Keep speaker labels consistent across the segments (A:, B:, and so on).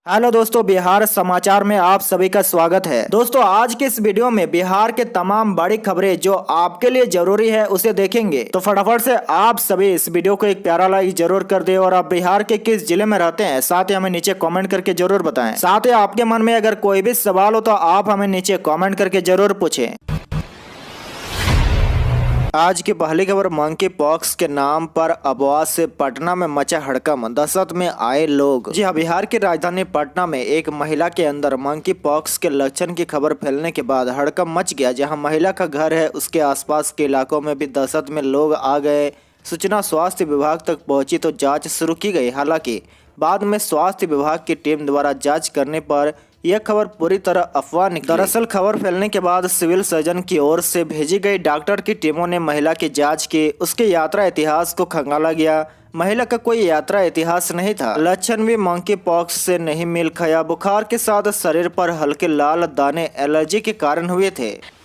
A: Hello दोस्तों, बिहार समाचार में आप सभी का स्वागत है। दोस्तों, आज के इस वीडियो में बिहार के तमाम बड़ी खबरें जो आपके लिए जरूरी है उसे देखेंगे। तो फटाफट से आप सभी इस वीडियो को एक प्यारा लाइक जरूर कर दे और आप बिहार के किस जिले में रहते हैं साथ ही हमें नीचे कमेंट करके जरूर बताएं। साथ ही आपके मन में अगर कोई भी सवाल हो तो आप हमें नीचे कमेंट करके जरूर पूछें। आज की पहली खबर, मंकी पॉक्स के नाम पर अफवाह से पटना में मचा हड़कंप, दहशत में आए लोग। जी हाँ, बिहार की राजधानी पटना में एक महिला के अंदर मंकी पॉक्स के लक्षण की खबर फैलने के बाद हड़कंप मच गया। जहां महिला का घर है उसके आसपास के इलाकों में भी दहशत में लोग आ गए। सूचना स्वास्थ्य विभाग तक पहुंची तो जांच शुरू की गई। हालांकि बाद में स्वास्थ्य विभाग की टीम द्वारा जांच करने पर यह खबर पूरी तरह अफवाह निकली। दरअसल खबर फैलने के बाद सिविल सर्जन की ओर से भेजी गई डॉक्टर की टीमों ने महिला की जांच की। उसके यात्रा इतिहास को खंगाला गया। महिला का कोई यात्रा इतिहास नहीं था। लक्षण भी मंकी पॉक्स से नहीं मिल खाया। बुखार के साथ शरीर पर हल्के लाल दाने एलर्जी के कारण हुए थे।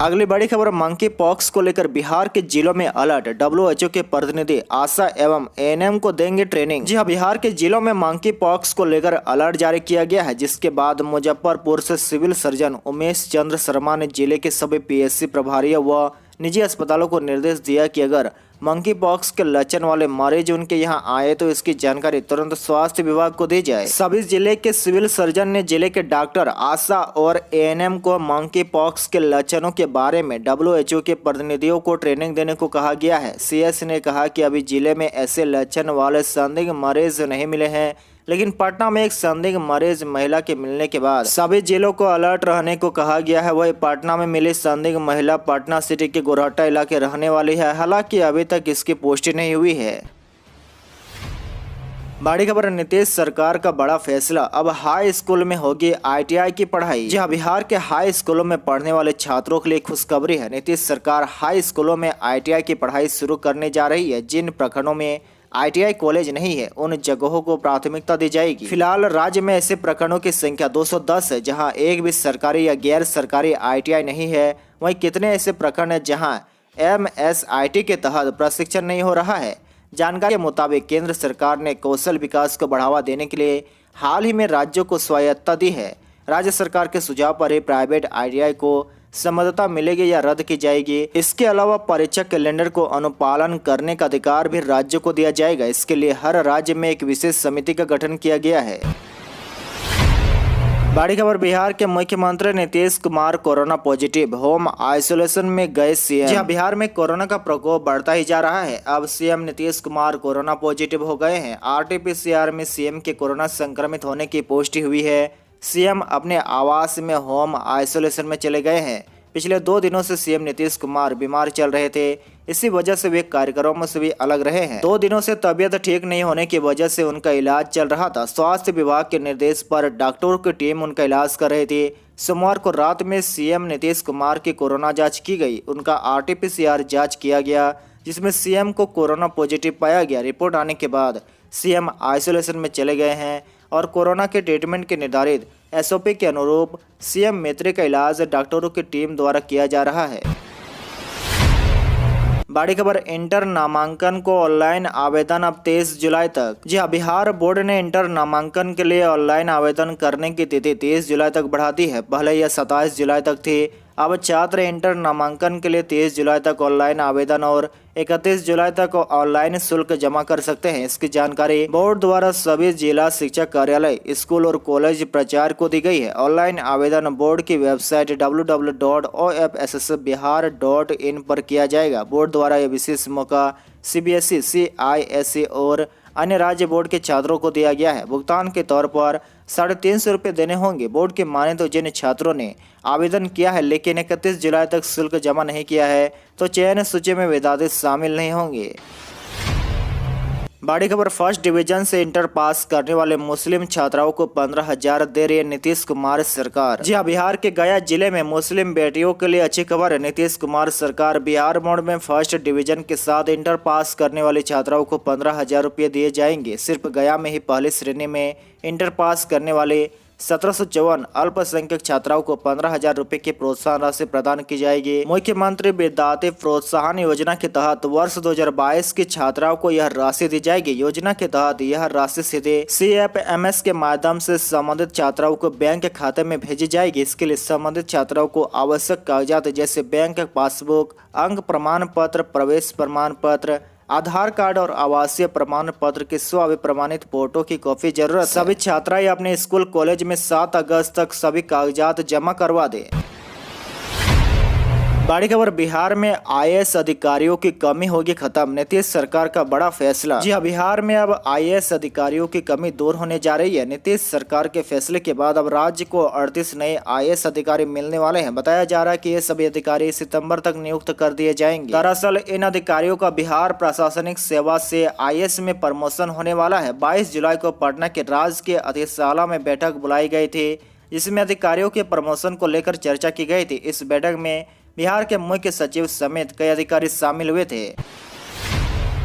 A: अगली बड़ी खबर, मंकी पॉक्स को लेकर बिहार के जिलों में अलर्ट। WHO के प्रतिनिधि आशा एवं ANM को देंगे ट्रेनिंग। जी हां, बिहार के जिलों में मंकी पॉक्स को लेकर अलर्ट जारी किया गया है, जिसके बाद मुजफ्फरपुर से सिविल सर्जन उमेश चंद्र शर्मा ने जिले के सभी PSC प्रभारियों व निजी अस्पतालों को निर्देश दिया कि अगर मंकी पॉक्स के लक्षण वाले मरीज उनके यहां आए तो इसकी जानकारी तुरंत स्वास्थ्य विभाग को दी जाए। सभी जिले के सिविल सर्जन ने जिले के डॉक्टर, आशा और ANM को मंकी पॉक्स के लक्षणों के बारे में WHO के प्रतिनिधियों को ट्रेनिंग देने को कहा गया है। CS ने कहा कि अभी जिले में ऐसे लक्षण वाले संदिग्ध मरीज नहीं मिले हैं, लेकिन पटना में एक संदिग्ध मरीज महिला के मिलने के बाद सभी जिलों को अलर्ट रहने को कहा गया है। वही पटना में मिली संदिग्ध महिला पटना सिटी के गोरहट्टा इलाके रहने वाली है। हालांकि अभी तक इसकी पुष्टि नहीं हुई है। बड़ी खबर, नीतीश सरकार का बड़ा फैसला, अब हाई स्कूल में होगी ITI की पढ़ाई। जी हाँ, बिहार के हाई स्कूलों में पढ़ने वाले छात्रों के लिए खुशखबरी है। नीतीश सरकार हाई स्कूलों में ITI की पढ़ाई शुरू करने जा रही है। जिन प्रखंडों में ITI कॉलेज नहीं है उन जगहों को प्राथमिकता दी जाएगी। फिलहाल राज्य में ऐसे प्रखंडों की संख्या 210 है जहां एक भी सरकारी या गैर सरकारी ITI नहीं है। वहीं कितने ऐसे प्रखंड हैं जहां MSIT के तहत प्रशिक्षण नहीं हो रहा है। जानकारी के मुताबिक केंद्र सरकार ने कौशल विकास को बढ़ावा देने के लिए हाल ही में राज्यों को स्वायत्तता दी है। राज्य सरकार के सुझाव पर ही प्राइवेट ITI को संबद्धता मिलेगी या रद्द की जाएगी। इसके अलावा परीक्षा कैलेंडर को अनुपालन करने का अधिकार भी राज्य को दिया जाएगा। इसके लिए हर राज्य में एक विशेष समिति का गठन किया गया है। बड़ी खबर, बिहार के मुख्यमंत्री Nitish Kumar corona positive, home isolation में गए CM। जी हां, बिहार में कोरोना का प्रकोप बढ़ता ही जा रहा है। अब CM Nitish Kumar corona positive हो गए हैं। RT-PCR में CM के कोरोना संक्रमित होने की पुष्टि हुई है। CM अपने आवास में होम आइसोलेशन में चले गए हैं। पिछले 2 दिनों से CM नीतीश कुमार बीमार चल रहे थे। इसी वजह से वे कार्यक्रमों से भी अलग रहे हैं। 2 दिनों से तबीयत ठीक नहीं होने की वजह से उनका इलाज चल रहा था। स्वास्थ्य विभाग के निर्देश पर डॉक्टरों की टीम उनका इलाज कर रही थी। सोमवार को रात में CM नीतीश कुमार की कोरोना जांच की गई। उनका RT-PCR जांच किया गया जिसमें CM को कोरोना पॉजिटिव पाया गया। रिपोर्ट आने के बाद CM आइसोलेशन में चले गए हैं और कोरोना के ट्रीटमेंट के निर्धारित SOP के अनुरूप CM मित्र का इलाज डॉक्टरों की टीम द्वारा किया जा रहा है। बड़ी खबर, इंटर नामांकन को ऑनलाइन आवेदन अब 23 जुलाई तक। जी हाँ, बिहार बोर्ड ने इंटर नामांकन के लिए ऑनलाइन आवेदन करने की तिथि 23 जुलाई तक बढ़ा दी है। पहले यह 27 जुलाई तक थी। अब छात्र इंटर नामांकन के लिए 23 जुलाई तक ऑनलाइन आवेदन और 31 जुलाई तक ऑनलाइन शुल्क जमा कर सकते हैं। इसकी जानकारी बोर्ड द्वारा सभी जिला शिक्षा कार्यालय, स्कूल और कॉलेज प्राचार्य को दी गई है। ऑनलाइन आवेदन बोर्ड की वेबसाइट www.ofssbihar.in पर किया जाएगा। बोर्ड द्वारा यह विशेष मौका CBSE, CISE और अन्य राज्य बोर्ड के छात्रों को दिया गया है। भुगतान के तौर पर 350 रुपये देने होंगे। बोर्ड की माने तो जिन छात्रों ने आवेदन किया है लेकिन 31 जुलाई तक शुल्क जमा नहीं किया है तो चयन सूची में विवादित शामिल नहीं होंगे। बड़ी खबर, फर्स्ट डिवीजन से इंटर पास करने वाले मुस्लिम छात्राओं को 15,000 दे रही है नीतीश कुमार सरकार। जी हाँ, बिहार के गया जिले में मुस्लिम बेटियों के लिए अच्छी खबर है। नीतीश कुमार सरकार बिहार बोर्ड में फर्स्ट डिवीजन के साथ इंटर पास करने वाली छात्राओं को 15,000 रुपये दिए जाएंगे। सिर्फ गया में ही पहली श्रेणी में इंटर पास करने वाले 1754 अल्पसंख्यक छात्राओं को 15,000 रुपए की प्रोत्साहन राशि प्रदान की जाएगी। मुख्यमंत्री विद्यार्थी प्रोत्साहन योजना के तहत वर्ष 2022 की छात्राओं को यह राशि दी जाएगी। योजना के तहत यह राशि सीधे CFMS के माध्यम से संबंधित छात्राओं को बैंक खाते में भेजी जाएगी। इसके लिए संबंधित छात्राओं को आवश्यक कागजात जैसे बैंक पासबुक, अंक प्रमाण पत्र, प्रवेश प्रमाण पत्र, आधार कार्ड और आवासीय प्रमाण पत्र की स्वप्रमाणित फोटो की कॉपी जरूरत है। सभी छात्राएं अपने स्कूल कॉलेज में 7 अगस्त तक सभी कागजात जमा करवा दें। बड़ी खबर, बिहार में IAS अधिकारियों की कमी होगी खत्म, नीतीश सरकार का बड़ा फैसला। जी हां, बिहार में अब IAS अधिकारियों की कमी दूर होने जा रही है। नीतीश सरकार के फैसले के बाद अब राज्य को 38 नए IAS अधिकारी मिलने वाले हैं। बताया जा रहा है कि ये सभी अधिकारी सितंबर तक नियुक्त कर दिए जाएंगे। दरअसल इन अधिकारियों का बिहार प्रशासनिक सेवा से IAS में प्रमोशन होने वाला है। 22 जुलाई को पटना के राजकीय अतिथिशाला में बैठक बुलाई गई थी, जिसमें अधिकारियों के प्रमोशन को लेकर चर्चा की गई थी। इस बैठक में बिहार के मुख्य सचिव समेत कई अधिकारी शामिल हुए थे।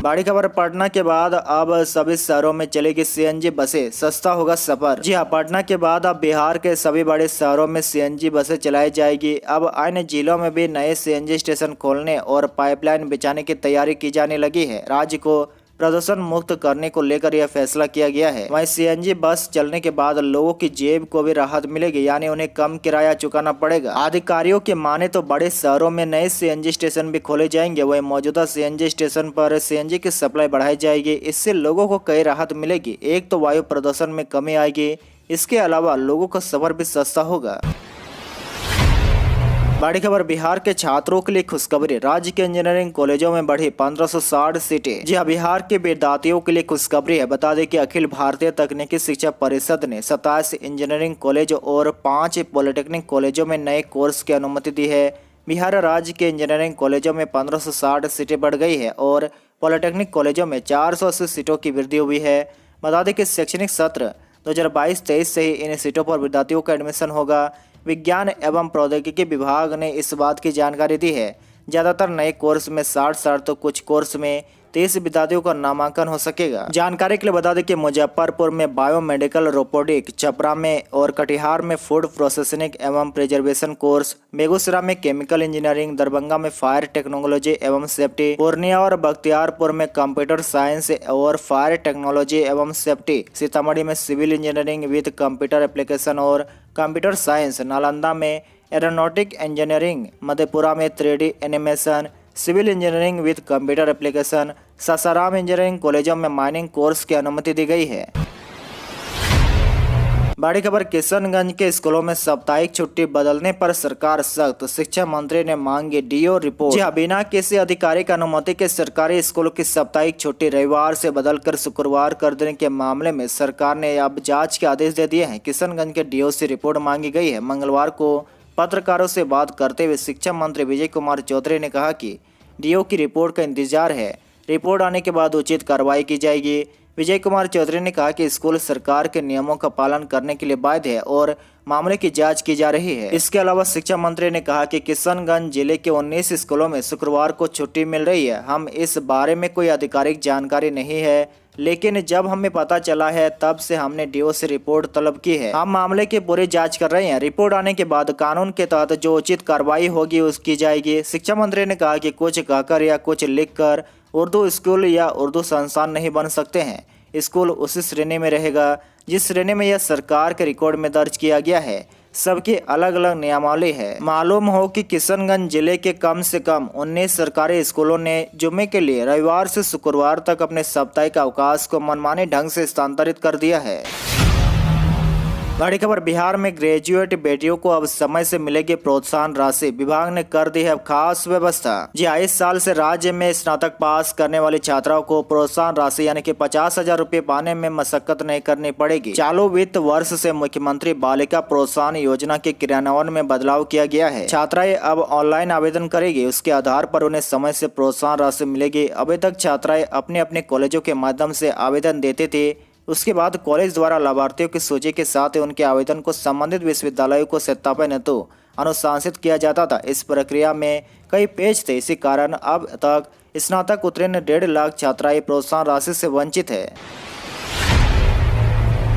A: बड़ी खबर, पटना के बाद अब सभी शहरों में चलेगी CNG बसें, सस्ता होगा सफर। जी हां, पटना के बाद अब बिहार के सभी बड़े शहरों में CNG बसें चलाई जाएगी। अब अन्य जिलों में भी नए CNG स्टेशन खोलने और पाइपलाइन बिछाने की तैयारी की जाने लगी है। राज्य को प्रदूषण मुक्त करने को लेकर यह फैसला किया गया है। वहीं CNG बस चलने के बाद लोगों की जेब को भी राहत मिलेगी, यानी उन्हें कम किराया चुकाना पड़ेगा। अधिकारियों के माने तो बड़े शहरों में नए CNG स्टेशन भी खोले जाएंगे। वहीं मौजूदा CNG स्टेशन पर CNG की सप्लाई बढ़ाई जाएगी। इससे लोगों को कई राहत मिलेगी। एक तो वायु प्रदूषण में कमी आएगी, इसके अलावा लोगों का सफर भी सस्ता होगा। बड़ी खबर, बिहार के छात्रों के लिए खुशखबरी, राज्य के इंजीनियरिंग कॉलेजों में बढ़ी 1560 सीटें। जी हां, बिहार के विद्यार्थियों के लिए खुशखबरी है। बता दें कि अखिल भारतीय तकनीकी शिक्षा परिषद ने 27 इंजीनियरिंग कॉलेज और 5 पॉलिटेक्निक कॉलेजों में नए कोर्स की अनुमति दी है। बिहार राज्य के इंजीनियरिंग कॉलेजों में 1560 सीटें बढ़ गई है और पॉलिटेक्निक कॉलेजों में 480 सीटों की वृद्धि हुई है। बता दें कि शैक्षणिक सत्र 2022-23 से ही इन सीटों पर विद्यार्थियों का एडमिशन होगा। विज्ञान एवं प्रौद्योगिकी विभाग ने इस बात की जानकारी दी है। ज़्यादातर नए कोर्स में 60 तो कुछ कोर्स में 30 विद्यार्थियों का नामांकन हो सकेगा। जानकारी के लिए बता दें कि मुजफ्फरपुर में बायोमेडिकल रोबोटिक, छपरा में और कटिहार में फूड प्रोसेसिंग एवं प्रिजर्वेशन कोर्स, बेगूसराय में केमिकल इंजीनियरिंग, दरभंगा में फायर टेक्नोलॉजी एवं सेफ्टी, पूर्णिया और बख्तियारपुर में कंप्यूटर साइंस और फायर टेक्नोलॉजी एवं सेफ्टी, सीतामढ़ी में civil engineering with computer application और कंप्यूटर साइंस, नालंदा में एरोनॉटिक इंजीनियरिंग, मधेपुरा में 3D animation, civil engineering with computer application, Sasaram engineering कॉलेजों में माइनिंग कोर्स की अनुमति दी गई है। बड़ी खबर, किशनगंज के स्कूलों में साप्ताहिक छुट्टी बदलने पर सरकार सख्त, शिक्षा मंत्री ने मांगी DO रिपोर्ट। जी हां, बिना किसी आधिकारिक अनुमति के सरकारी स्कूलों की साप्ताहिक छुट्टी रविवार से बदलकर शुक्रवार कर देने के मामले में सरकार ने अब जांच के आदेश दे दिए हैं। किशनगंज के DO से रिपोर्ट मांगी गई है। मंगलवार को पत्रकारों से बात करते हुए शिक्षा मंत्री विजय कुमार चौधरी ने कहा कि DO की रिपोर्ट का इंतजार है, रिपोर्ट आने के बाद उचित कार्रवाई की जाएगी। विजय कुमार चौधरी ने कहा कि स्कूल सरकार के नियमों का पालन करने के लिए बाध्य है और मामले की जांच की जा रही है। इसके अलावा शिक्षा मंत्री ने कहा कि किशनगंज जिले के 19 स्कूलों में शुक्रवार को छुट्टी मिल रही है। हम इस बारे में कोई आधिकारिक जानकारी नहीं है, लेकिन जब हमें पता चला है तब से हमने DO से रिपोर्ट तलब की है। हम मामले की पूरी जांच कर रहे हैं। रिपोर्ट आने के बाद कानून के तहत जो उचित कार्रवाई होगी उसकी जाएगी। शिक्षा मंत्री ने कहा कि कुछ कहकर या कुछ लिखकर उर्दू स्कूल या उर्दू संस्थान नहीं बन सकते हैं। स्कूल उसी श्रेणी में रहेगा जिस श्रेणी में यह सरकार के रिकॉर्ड में दर्ज किया गया है। सबकी अलग अलग नियमावली है। मालूम हो कि किशनगंज जिले के कम से कम 19 सरकारी स्कूलों ने जुम्मे के लिए रविवार से शुक्रवार तक अपने साप्ताहिक अवकाश को मनमाने ढंग से स्थानांतरित कर दिया है। बड़ी खबर, बिहार में ग्रेजुएट बेटियों को अब समय से मिलेगी प्रोत्साहन राशि, विभाग ने कर दी है अब खास व्यवस्था। जी हां, इस साल से राज्य में स्नातक पास करने वाली छात्राओं को प्रोत्साहन राशि यानी कि 50,000 रुपये पाने में मशक्कत नहीं करनी पड़ेगी। चालू वित्त वर्ष से मुख्यमंत्री बालिका प्रोत्साहन योजना के क्रियान्वयन में बदलाव किया गया है। छात्राएं अब ऑनलाइन आवेदन करेगी, उसके आधार पर उन्हें समय से प्रोत्साहन राशि मिलेगी। अभी तक छात्राएं अपने अपने कॉलेजों के माध्यम से आवेदन देते थे, उसके बाद कॉलेज द्वारा लाभार्थियों की सूची के साथ उनके आवेदन को संबंधित विश्वविद्यालयों को सत्यापन हेतु अनुशंसित किया जाता था। इस प्रक्रिया में कई पेज थे, इसी कारण अब तक स्नातक उत्तीर्ण 1.5 लाख छात्राएं प्रोत्साहन राशि से वंचित है।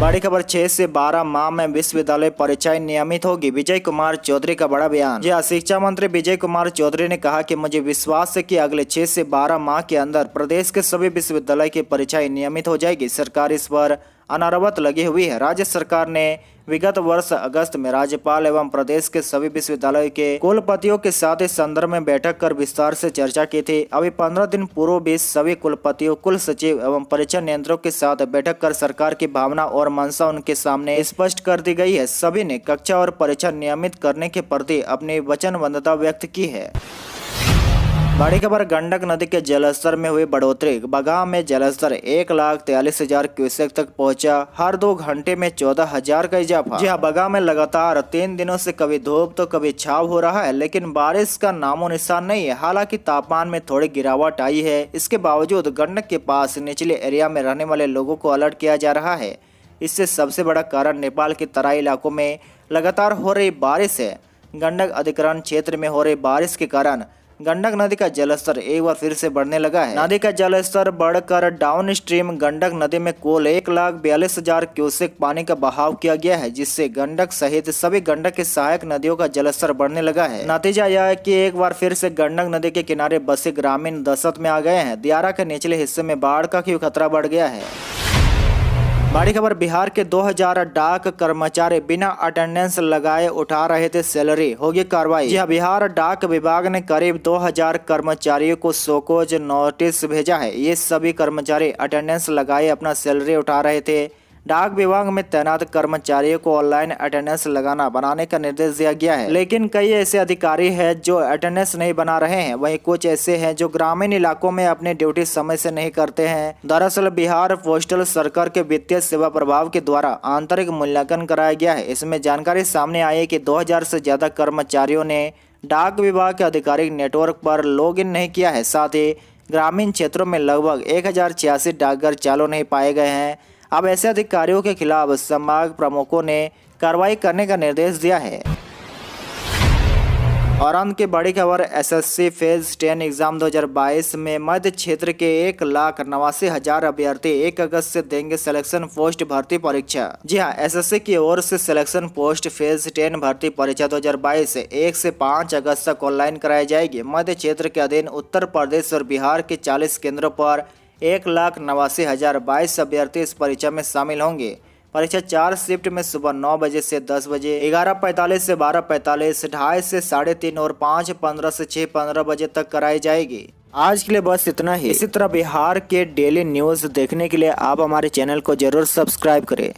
A: बड़ी खबर 6 से 12 माह में विश्वविद्यालय परीक्षाएं नियमित होगी। विजय कुमार चौधरी का बड़ा बयान। जी हाँ, शिक्षा मंत्री विजय कुमार चौधरी ने कहा कि मुझे विश्वास है कि अगले 6 से 12 माह के अंदर प्रदेश के सभी विश्वविद्यालय की परीक्षाएं नियमित हो जाएगी। सरकार इस पर अनारवत लगी हुई है। राज्य सरकार ने विगत वर्ष अगस्त में राज्यपाल एवं प्रदेश के सभी विश्वविद्यालय के कुलपतियों के साथ इस संदर्भ में बैठक कर विस्तार से चर्चा की थी। अभी 15 दिन पूर्व भी सभी कुलपतियों, कुल सचिव एवं परीक्षा नियंत्रकों के साथ बैठक कर सरकार की भावना और मंशा उनके सामने स्पष्ट कर दी गई है। सभी ने कक्षा और परीक्षा नियमित करने के प्रति अपनी वचनबद्धता व्यक्त की है। बड़ी खबर, गंडक नदी के जलस्तर में हुई बढ़ोतरी। बगाह में जलस्तर 1,43,000 क्यूसेक तक पहुंचा। हर 2 घंटे में 14,000 का इजाफा। जी हाँ, बगाह में लगातार 3 दिनों से कभी धूप तो कभी छाव हो रहा है, लेकिन बारिश का नामो निशान नहीं है। हालांकि तापमान में थोड़ी गिरावट आई है। इसके बावजूद गंडक के पास निचले एरिया में रहने वाले लोगों को अलर्ट किया जा रहा है। इससे सबसे बड़ा कारण नेपाल के तराई इलाकों में लगातार हो रही बारिश है। गंडक अधिग्रहण क्षेत्र में हो रही बारिश के कारण गंडक नदी का जलस्तर एक बार फिर से बढ़ने लगा है। नदी का जलस्तर बढ़कर डाउन स्ट्रीम गंडक नदी में कुल 1,42,000 क्यूसेक पानी का बहाव किया गया है, जिससे गंडक सहित सभी गंडक की सहायक नदियों का जलस्तर बढ़ने लगा है। नतीजा यह है कि एक बार फिर से गंडक नदी के किनारे बसे ग्रामीण दशत में आ गए हैं। दियारा के निचले हिस्से में बाढ़ का खतरा बढ़ गया है। बड़ी खबर, बिहार के 2000 डाक कर्मचारी बिना अटेंडेंस लगाए उठा रहे थे सैलरी, होगी कार्रवाई। जी हाँ, बिहार डाक विभाग ने करीब 2000 कर्मचारियों को शोकॉज नोटिस भेजा है। ये सभी कर्मचारी अटेंडेंस लगाए अपना सैलरी उठा रहे थे। डाक विभाग में तैनात कर्मचारियों को ऑनलाइन अटेंडेंस बनाने का निर्देश दिया गया है, लेकिन कई ऐसे अधिकारी हैं जो अटेंडेंस नहीं बना रहे हैं। वहीं कुछ ऐसे हैं जो ग्रामीण इलाकों में अपनी ड्यूटी समय से नहीं करते हैं। दरअसल बिहार पोस्टल सर्कल के वित्तीय सेवा प्रभाग के द्वारा आंतरिक मूल्यांकन कराया गया है। इसमें जानकारी सामने आई है कि 2000 से ज्यादा कर्मचारियों ने डाक विभाग के आधिकारिक नेटवर्क पर लॉग इन नहीं किया है। साथ ही ग्रामीण क्षेत्रों में लगभग 1086 डाकघर चालू नहीं पाए गए हैं। अब ऐसे अधिकारियों के खिलाफ संभाग प्रमुखों ने कार्रवाई करने का निर्देश दिया है। और अंत की बड़ी खबर, एसएससी फेज 10 एग्जाम 2022 में मध्य क्षेत्र के 1,89,000 अभ्यर्थी 1 अगस्त से देंगे सिलेक्शन पोस्ट भर्ती परीक्षा। जी हाँ, एसएससी की ओर से सिलेक्शन पोस्ट फेज 10 भर्ती परीक्षा 2022 1 से 5 अगस्त तक ऑनलाइन कराई जाएगी। मध्य क्षेत्र के अधीन उत्तर प्रदेश और बिहार के 40 केंद्रों पर 1,89,022 अभ्यर्थी इस परीक्षा में शामिल होंगे। परीक्षा 4 शिफ्ट में सुबह 9 बजे से 10 बजे, 11:45 से 12:45, 2:30 से 3:30 और 5:15 से 6:15 बजे तक कराई जाएगी। आज के लिए बस इतना ही। इसी तरह बिहार के डेली न्यूज़ देखने के लिए आप हमारे चैनल को जरूर सब्सक्राइब करें।